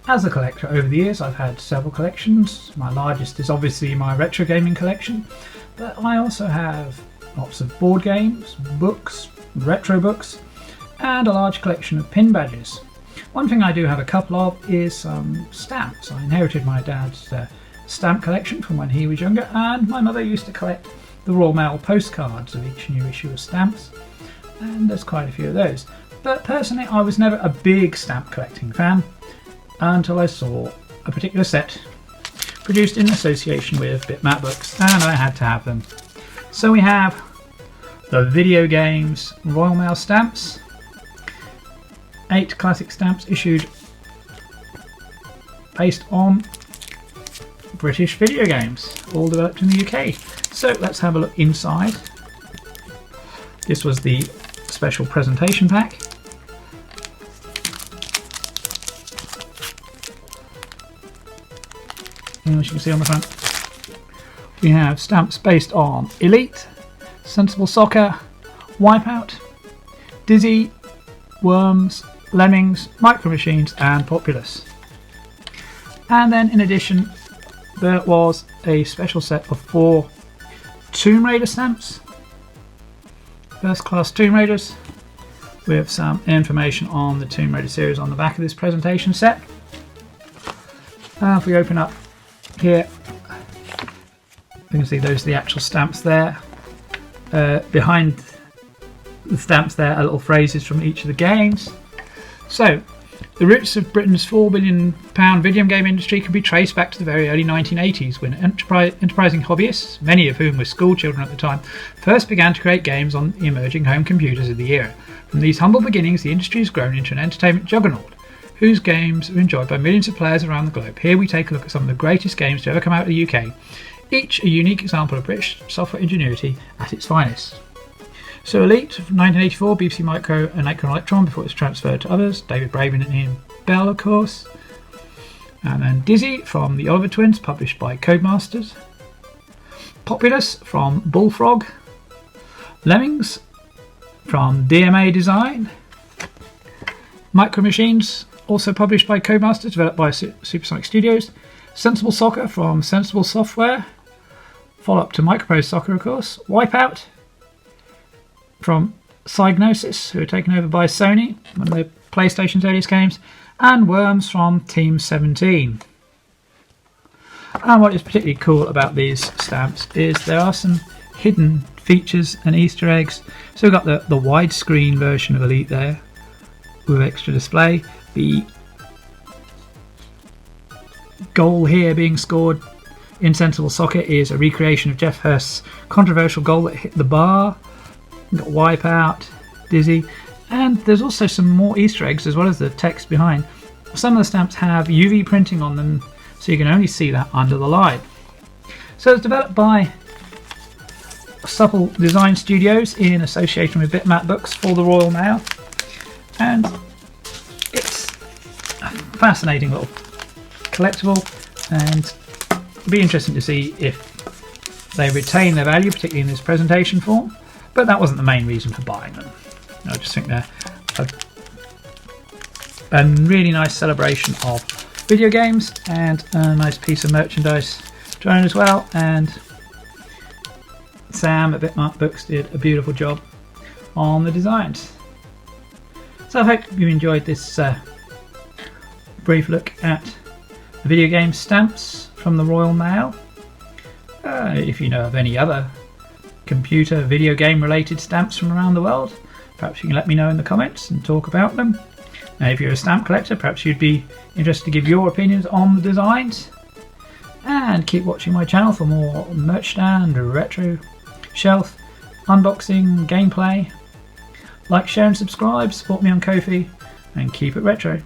As a collector over the years, I've had several collections. My largest is obviously my retro gaming collection, but I also have lots of board games, books, retro books, and a large collection of pin badges. One thing I do have a couple of is some stamps. I inherited my dad's stamp collection from when he was younger, and my mother used to collect the Royal Mail postcards of each new issue of stamps, and there's quite a few of those. But personally, I was never a big stamp collecting fan until I saw a particular set produced in association with Bitmap Books, and I had to have them. So we have the Video Games Royal Mail Stamps, 8 classic stamps issued based on British video games, all developed in the UK. So let's have a look inside. This was the special presentation pack. And as you can see on the front, we have stamps based on Elite, Sensible Soccer, Wipeout, Dizzy, Worms, Lemmings, Micro Machines and Populous. And then in addition there was a special set of 4 Tomb Raider stamps, first class Tomb Raiders, with some information on the Tomb Raider series on the back of this presentation set. If we open up here, you can see those are the actual stamps there. Behind the stamps there are little phrases from each of the games. So, the roots of Britain's £4 billion video game industry can be traced back to the very early 1980s, when enterprising hobbyists, many of whom were school children at the time, first began to create games on the emerging home computers of the era. From these humble beginnings, the industry has grown into an entertainment juggernaut, whose games are enjoyed by millions of players around the globe. Here we take a look at some of the greatest games to ever come out of the UK, each a unique example of British software ingenuity at its finest. So Elite from 1984, BBC Micro and Acorn Electron before it was transferred to others, David Braben and Ian Bell of course. And then Dizzy from the Oliver Twins, published by Codemasters. Populous from Bullfrog. Lemmings from DMA Design. Micro Machines, also published by Codemasters, developed by Supersonic Studios. Sensible Soccer from Sensible Software, follow-up to Microprose Soccer of course. Wipeout from Psygnosis, who were taken over by Sony, one of the PlayStation's earliest games. And Worms from Team 17. And what is particularly cool about these stamps is there are some hidden features and Easter eggs. So we've got the widescreen version of Elite there, with extra display. The goal here being scored in Sensible Soccer is a recreation of Jeff Hurst's controversial goal that hit the bar. We've got Wipeout, Dizzy, and there's also some more Easter eggs as well as the text behind. Some of the stamps have UV printing on them, so you can only see that under the light. So it's developed by Supple Design Studios in association with Bitmap Books for the Royal Mail, and it's a fascinating little collectible, and it'll be interesting to see if they retain their value, particularly in this presentation form. But that wasn't the main reason for buying them. I just think they're a really nice celebration of video games and a nice piece of merchandise to own as well. And Sam at Bitmap Books did a beautiful job on the designs. So I hope you enjoyed this brief look at the video game stamps from the Royal Mail. If you know of any other computer video game related stamps from around the world, perhaps you can let me know in the comments and talk about them. Now if you're a stamp collector, perhaps you'd be interested to give your opinions on the designs. And keep watching my channel for more merch stand, retro shelf, unboxing, gameplay. Like, share and subscribe, support me on Ko-fi, and keep it retro.